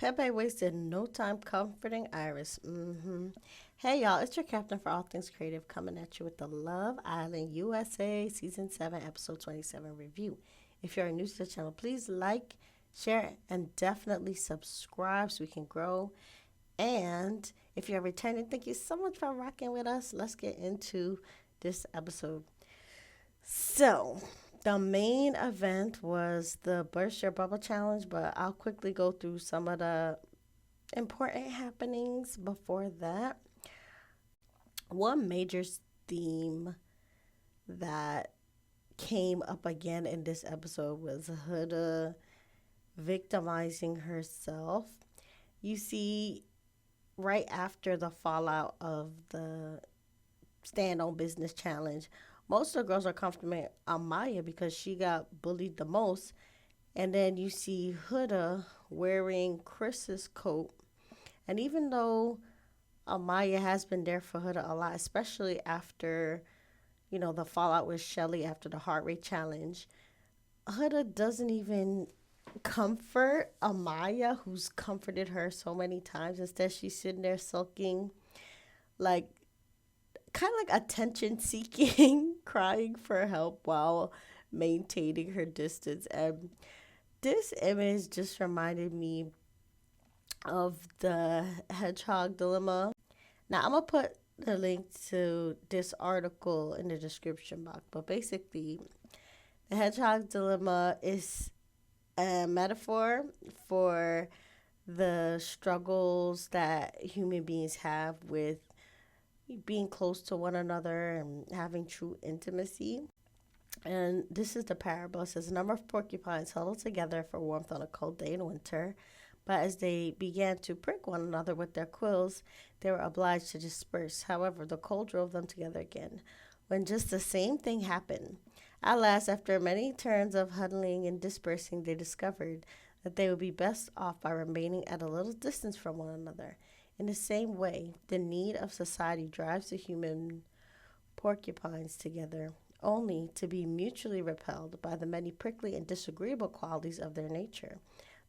Pepe wasted no time comforting Iris. Hey y'all, it's your captain for all things creative coming at you with the Love Island USA Season 7, Episode 27 review. If you're new to the channel, please like, share, and definitely subscribe so we can grow. And if you're returning, thank you so much for rocking with us. Let's get into this episode. So, the main event was the Burst Your Bubble Challenge, but I'll quickly go through some of the important happenings before that. One major theme that came up again in this episode was Huda victimizing herself. You see, right after the fallout of the Stand on Business Challenge, most of the girls are complimenting Amaya because she got bullied the most. And then you see Huda wearing Chris's coat. And even though Amaya has been there for Huda a lot, especially after, the fallout with Shelly after the heart rate challenge, Huda doesn't even comfort Amaya, who's comforted her so many times. Instead, she's sitting there sulking, like, kind of like attention seeking, crying for help while maintaining her distance. And this image just reminded me of the hedgehog dilemma. Now, I'm going to put the link to this article in the description box, but basically, the hedgehog dilemma is a metaphor for the struggles that human beings have with being close to one another and having true intimacy. And this is the parable. It says, a number of porcupines huddled together for warmth on a cold day in winter. But as they began to prick one another with their quills, they were obliged to disperse. However, the cold drove them together again, when just the same thing happened. At last, after many turns of huddling and dispersing, they discovered that they would be best off by remaining at a little distance from one another. In the same way, the need of society drives the human porcupines together, only to be mutually repelled by the many prickly and disagreeable qualities of their nature.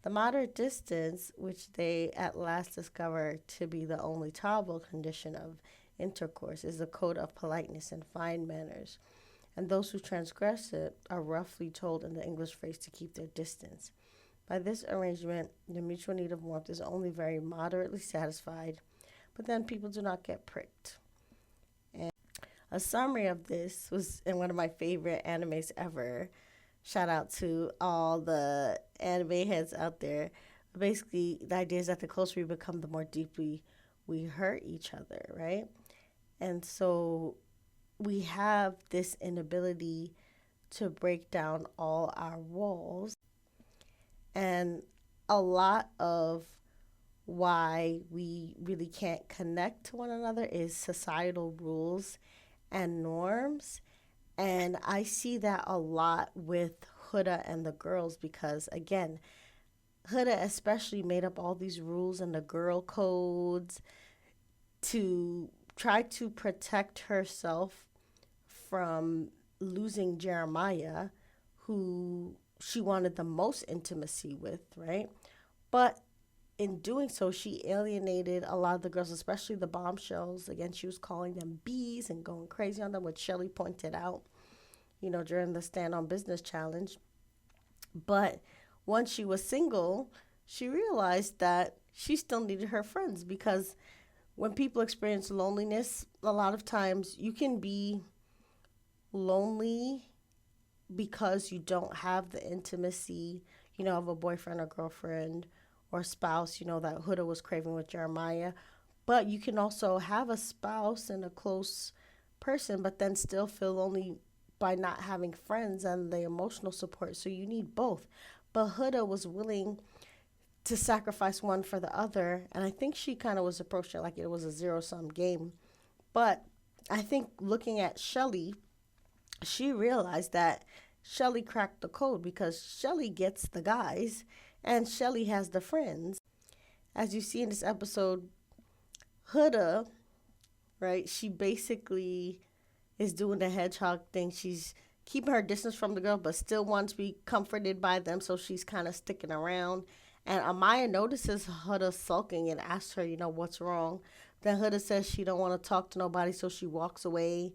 The moderate distance, which they at last discover to be the only tolerable condition of intercourse, is the code of politeness and fine manners, and those who transgress it are roughly told in the English phrase to keep their distance. By this arrangement, the mutual need of warmth is only very moderately satisfied, but then people do not get pricked. And a summary of this was in one of my favorite animes ever. Shout out to all the anime heads out there. Basically, the idea is that the closer we become, the more deeply we hurt each other, right? And so we have this inability to break down all our walls. And a lot of why we really can't connect to one another is societal rules and norms. And I see that a lot with Huda and the girls because, again, Huda especially made up all these rules and the girl codes to try to protect herself from losing Jeremiah, who she wanted the most intimacy with, right? But in doing so, she alienated a lot of the girls, especially the bombshells. Again, she was calling them bees and going crazy on them, which Shelly pointed out, during the Stand on Business Challenge. But once she was single, she realized that she still needed her friends because when people experience loneliness, a lot of times you can be lonely because you don't have the intimacy, of a boyfriend or girlfriend or spouse, that Huda was craving with Jeremiah. But you can also have a spouse and a close person, but then still feel lonely by not having friends and the emotional support. So you need both. But Huda was willing to sacrifice one for the other. And I think she kind of was approaching it like it was a zero-sum game. But I think looking at Shelly, she realized that Shelly cracked the code because Shelly gets the guys and Shelly has the friends. As you see in this episode, Huda, right, she basically is doing the hedgehog thing. She's keeping her distance from the girl but still wants to be comforted by them, so she's kind of sticking around. And Amaya notices Huda sulking and asks her, what's wrong. Then Huda says she don't want to talk to nobody, so she walks away.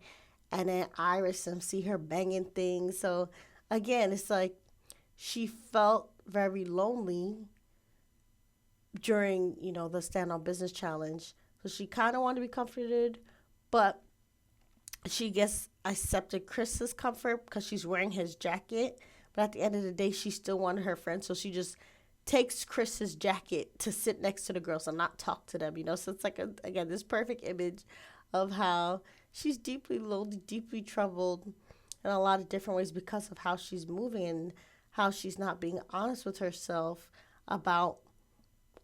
And then Iris and see her banging things. So again, it's like she felt very lonely during, the stand on business challenge. So she kind of wanted to be comforted, but she gets accepted Chris's comfort because she's wearing his jacket. But at the end of the day, she still wanted her friend, so she just takes Chris's jacket to sit next to the girls and not talk to them. So it's like again this perfect image of how she's deeply lonely, deeply troubled in a lot of different ways because of how she's moving and how she's not being honest with herself about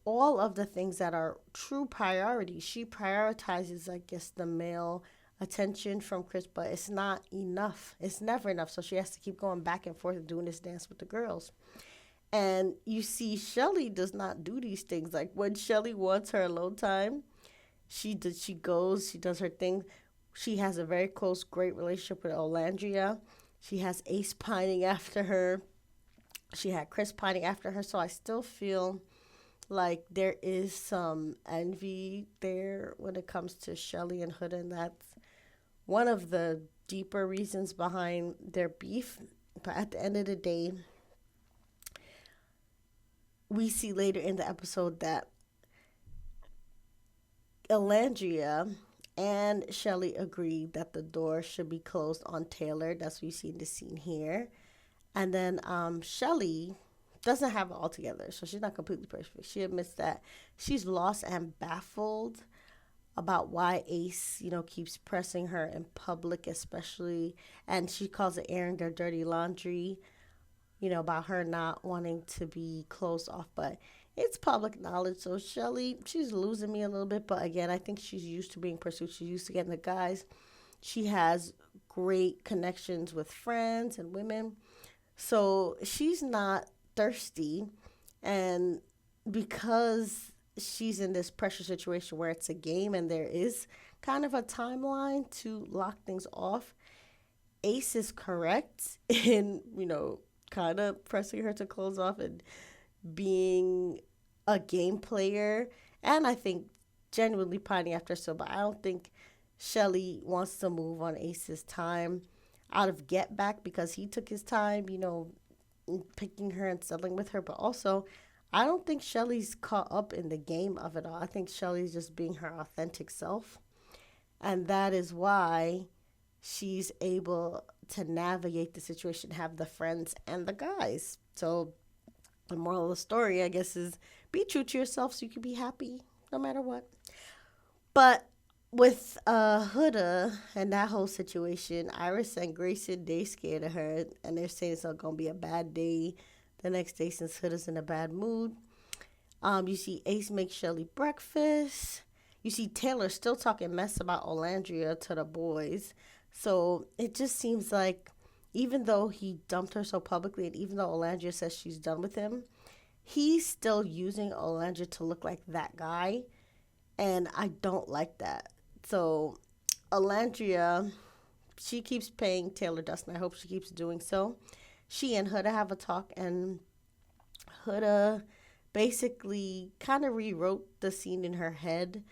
all of the things that are true priorities. She prioritizes, I guess, the male attention from Chris, but it's not enough. It's never enough. So she has to keep going back and forth and doing this dance with the girls. And you see Shelly does not do these things. Like when Shelly wants her alone time, she does her thing. She has a very close, great relationship with Olandria. She has Ace pining after her. She had Chris pining after her. So I still feel like there is some envy there when it comes to Shelly and Huda, and that's one of the deeper reasons behind their beef. But at the end of the day, we see later in the episode that Elandria and Shelly agree that the door should be closed on Taylor. That's what you see in the scene here. And then Shelly doesn't have it all together, so she's not completely perfect. She admits that she's lost and baffled about why Ace, keeps pressing her in public, especially, and she calls it airing their dirty laundry, about her not wanting to be closed off, but it's public knowledge. So Shelly, she's losing me a little bit, but again, I think she's used to being pursued. She's used to getting the guys. She has great connections with friends and women, so she's not thirsty. And because she's in this pressure situation where it's a game and there is kind of a timeline to lock things off, Ace is correct in, kind of pressing her to close off and being a game player. And I think genuinely pining after so, but I don't think Shelly wants to move on Ace's time out of get back because he took his time, picking her and settling with her. But also, I don't think Shelly's caught up in the game of it all. I think Shelly's just being her authentic self. And that is why she's able to navigate the situation, have the friends and the guys. So the moral of the story, I guess, is be true to yourself so you can be happy no matter what. But with Huda and that whole situation, Iris and Grayson, they scared of her, and they're saying it's not going to be a bad day the next day since Huda's in a bad mood. You see Ace make Shelly breakfast. You see Taylor still talking mess about Olandria to the boys. So it just seems like even though he dumped her so publicly and even though Olandria says she's done with him, he's still using Olandria to look like that guy. And I don't like that. So Olandria, she keeps paying Taylor dust, and I hope she keeps doing so. She and Huda have a talk, and Huda basically kind of rewrote the scene in her head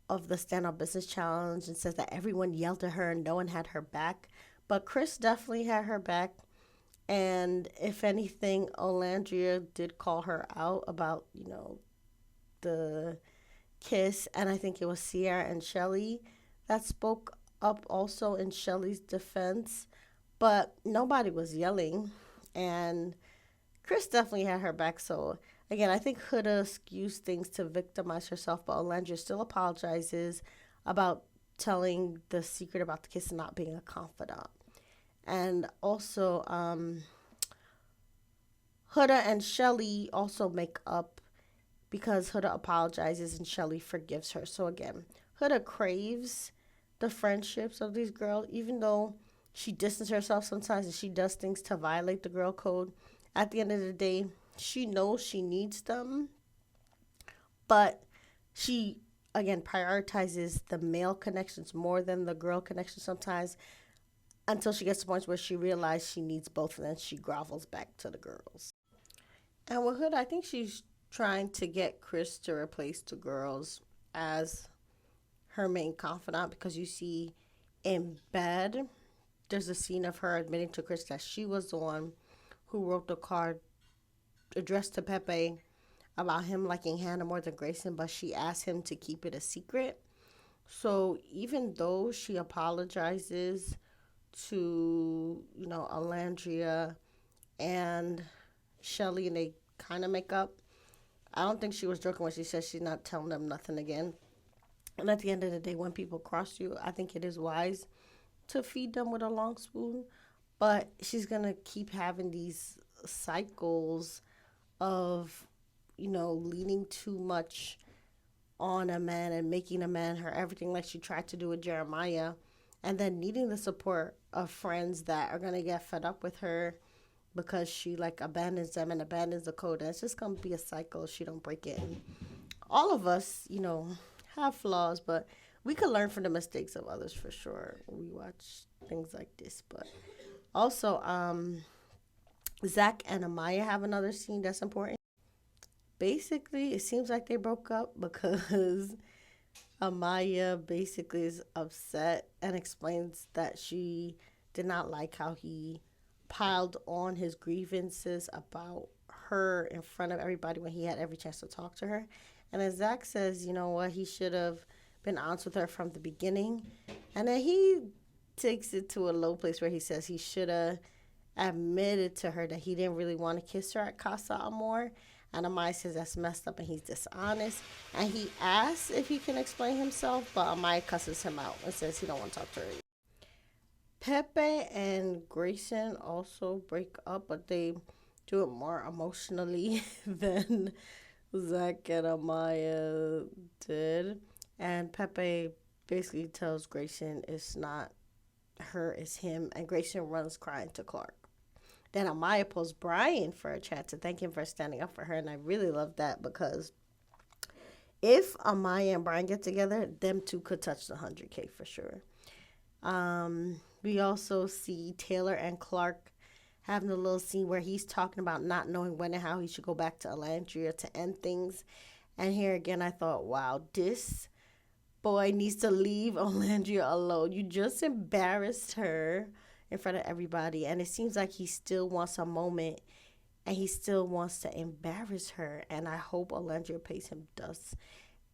of the stand-up business challenge and says that everyone yelled at her and no one had her back. But Chris definitely had her back. And if anything, Olandria did call her out about, the kiss. And I think it was Sierra and Shelly that spoke up also in Shelly's defense. But nobody was yelling. And Chris definitely had her back. So again, I think Huda skews things to victimize herself, but Olandria still apologizes about telling the secret about the kiss and not being a confidant. And also, Huda and Shelly also make up because Huda apologizes and Shelly forgives her. So again, Huda craves the friendships of these girls, even though she distances herself sometimes and she does things to violate the girl code. At the end of the day, she knows she needs them, but she, again, prioritizes the male connections more than the girl connections sometimes until she gets to the point where she realizes she needs both and then she grovels back to the girls. And with Hood, I think she's trying to get Chris to replace the girls as her main confidant, because you see in bed, there's a scene of her admitting to Chris that she was the one who wrote the card addressed to Pepe about him liking Hannah more than Grayson, but she asked him to keep it a secret. So even though she apologizes to, Alandria and Shelly, and they kind of make up, I don't think she was joking when she says she's not telling them nothing again. And at the end of the day, when people cross you, I think it is wise to feed them with a long spoon. But she's going to keep having these cycles of, leaning too much on a man and making a man her everything, like she tried to do with Jeremiah, and then needing the support of friends that are going to get fed up with her because she like abandons them and abandons the code. And it's just going to be a cycle if she don't break it. And all of us, have flaws, but we could learn from the mistakes of others for sure when we watch things like this. But also, Zach and Amaya have another scene that's important. Basically, it seems like they broke up because Amaya basically is upset and explains that she did not like how he piled on his grievances about her in front of everybody when he had every chance to talk to her. And then Zach says, you know what, he should have been honest with her from the beginning. And then he takes it to a low place where he says he should have admitted to her that he didn't really want to kiss her at Casa Amor. And Amaya says that's messed up and he's dishonest. And he asks if he can explain himself, but Amaya cusses him out and says he don't want to talk to her. Pepe and Grayson also break up, but they do it more emotionally than Zach and Amaya did. And Pepe basically tells Grayson it's not her, it's him. And Grayson runs crying to Clark. Then Amaya pulls Brian for a chat to thank him for standing up for her. And I really love that because if Amaya and Brian get together, them two could touch the 100K for sure. We also see Taylor and Clark having a little scene where he's talking about not knowing when and how he should go back to Alandria to end things. And here again, I thought, wow, this boy needs to leave Alandria alone. You just embarrassed her in front of everybody. And it seems like he still wants a moment and he still wants to embarrass her. And I hope Alandria pays him dust.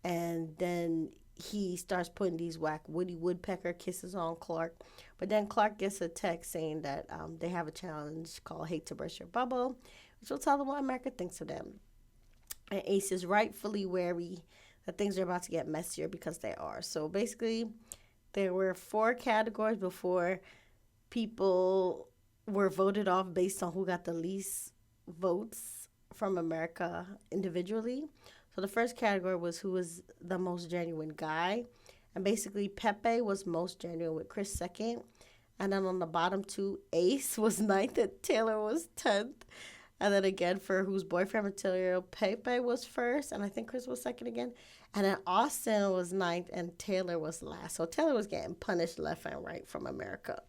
And then he starts putting these whack Woody Woodpecker kisses on Clark. But then Clark gets a text saying that they have a challenge called Hate to Burst Your Bubble, which will tell them what America thinks of them. And Ace is rightfully wary that things are about to get messier because they are. So basically, there were 4 categories before people were voted off based on who got the least votes from America individually. So the first category was who was the most genuine guy. And basically, Pepe was most genuine with Chris second. And then on the bottom 2, Ace was 9th and Taylor was 10th. And then again, for whose boyfriend material, Pepe was first. And I think Chris was second again. And then Austin was 9th and Taylor was last. So Taylor was getting punished left and right from America.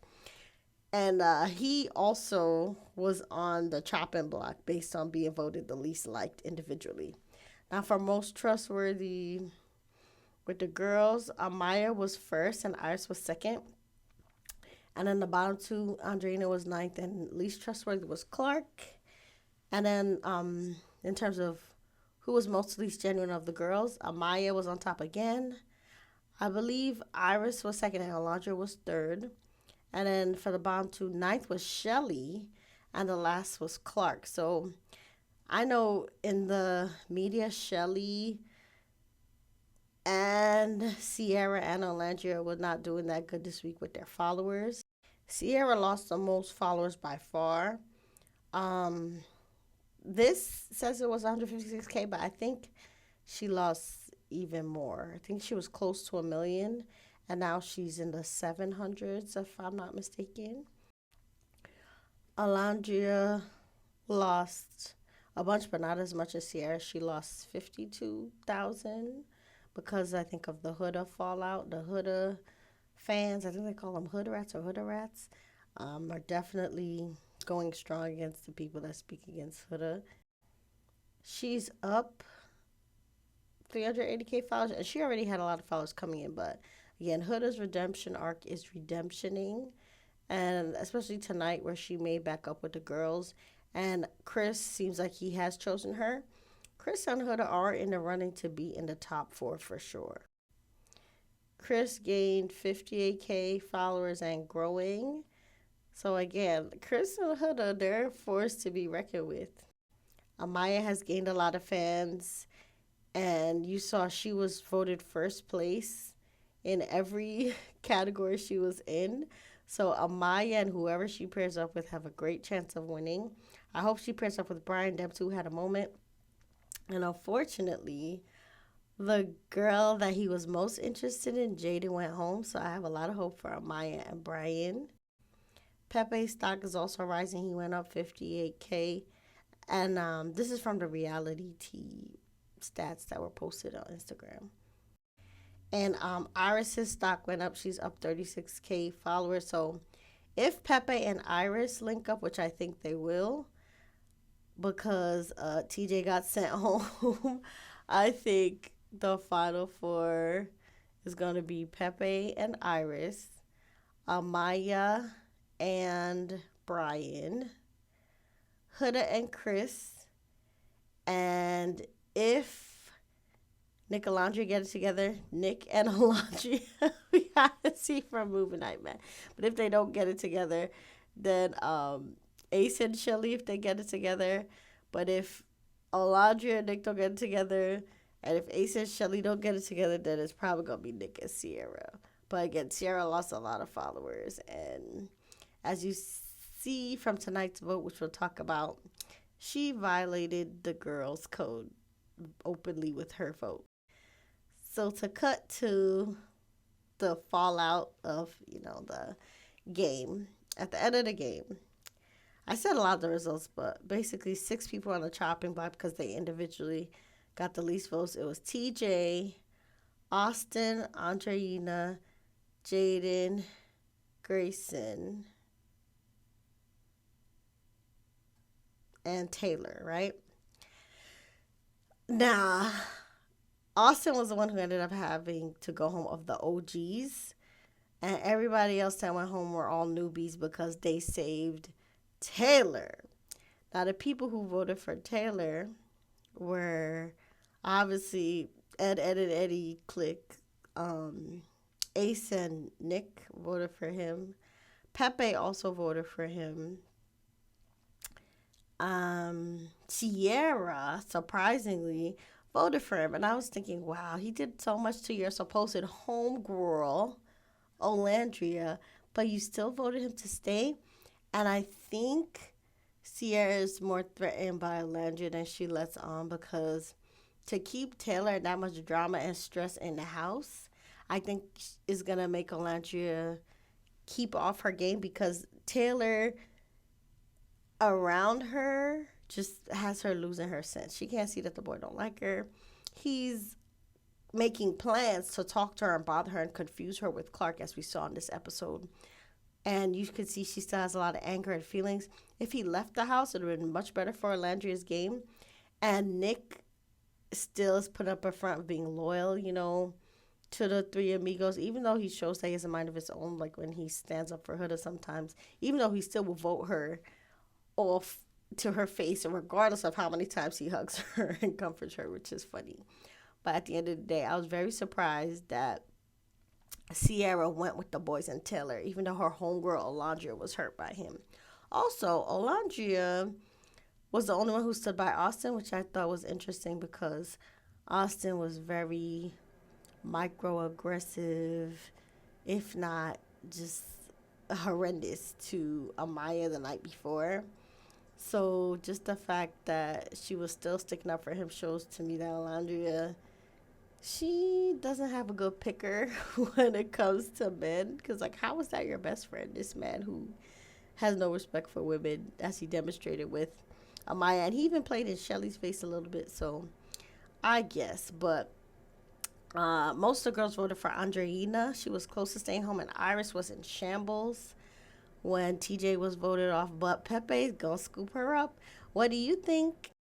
And he also was on the chopping block based on being voted the least liked individually. Now, for most trustworthy with the girls, Amaya was first and Iris was second. And then the bottom 2, Andreina was 9th and least trustworthy was Clark. And then in terms of who was most least genuine of the girls, Amaya was on top again. I believe Iris was second and Alondra was third. And then for the bottom 2, 9th was Shelly and the last was Clark. So I know in the media, Shelly and Sierra and Alandria were not doing that good this week with their followers. Sierra lost the most followers by far. This says it was 156K, but I think she lost even more. I think she was close to 1 million, and now she's in the 700s, if I'm not mistaken. Alandria lost a bunch, but not as much as Sierra. She lost 52,000 because I think of the Huda fallout. The Huda fans, I think they call them Hood Rats or Huda Rats, are definitely going strong against the people that speak against Huda. She's up 380K followers, and she already had a lot of followers coming in. But again, Huda's redemption arc is redemptioning, and especially tonight where she made back up with the girls. And Chris seems like he has chosen her. Chris and Huda are in the running to be in the top four for sure. Chris gained 58K followers and growing. So again, Chris and Huda, they're a force to be reckoned with. Amaya has gained a lot of fans, and you saw she was voted first place in every category she was in. So Amaya and whoever she pairs up with have a great chance of winning. I hope she pairs up with Brian. Them two had a moment. And unfortunately, the girl that he was most interested in, Jaden, went home. So I have a lot of hope for Amaya and Brian. Pepe's stock is also rising. He went up 58K. And this is from the reality T stats that were posted on Instagram. And Iris's stock went up. She's up 36K followers. So if Pepe and Iris link up, which I think they will, because TJ got sent home, I think the final four is going to be Pepe and Iris, Amaya and Brian, Huda and Chris, and if Nick and Alondria get it together, Nick and Alondria, we have to see from Movie Night, man. But if they don't get it together, then Ace and Shelly, if they get it together. But if Alondria and Nick don't get it together, and if Ace and Shelly don't get it together, then it's probably going to be Nick and Sierra. But again, Sierra lost a lot of followers. And as you see from tonight's vote, which we'll talk about, she violated the girls' code openly with her vote. So to cut to the fallout of, the game, at the end of the game, I said a lot of the results, but basically 6 people on the chopping block because they individually got the least votes. It was TJ, Austin, Andreina, Jaden, Grayson, and Taylor, right? Now, Austin was the one who ended up having to go home of the OGs. And everybody else that went home were all newbies because they saved Taylor. Now, the people who voted for Taylor were obviously Ed, and Eddie clique. Ace and Nick voted for him. Pepe also voted for him. Sierra, surprisingly, voted for him. And I was thinking, wow, he did so much to your supposed homegirl, Olandria, but you still voted him to stay. And I think Sierra is more threatened by Olandria than she lets on, because to keep Taylor that much drama and stress in the house, I think is going to make Olandria keep off her game, because Taylor around her just has her losing her sense. She can't see that the boy don't like her. He's making plans to talk to her and bother her and confuse her with Clark, as we saw in this episode. And you can see she still has a lot of anger and feelings. If he left the house, it would have been much better for Olandria's game. And Nick still is put up a front of being loyal, to the three amigos, even though he shows that he has a mind of his own, like when he stands up for Huda sometimes, even though he still will vote her off to her face, and regardless of how many times he hugs her and comforts her, which is funny. But at the end of the day, I was very surprised that Sierra went with the boys and Taylor, even though her homegirl Alondria was hurt by him. Also, Alondria was the only one who stood by Austin, which I thought was interesting, because Austin was very microaggressive, if not just horrendous, to Amaya the night before. So just the fact that she was still sticking up for him shows to me that Alondria, she doesn't have a good picker when it comes to men. Because, how is that your best friend? This man who has no respect for women, as he demonstrated with Amaya. And he even played in Shelly's face a little bit, so I guess. But most of the girls voted for Andreina. She was close to staying home, and Iris was in shambles when TJ was voted off. But Pepe's going to scoop her up. What do you think?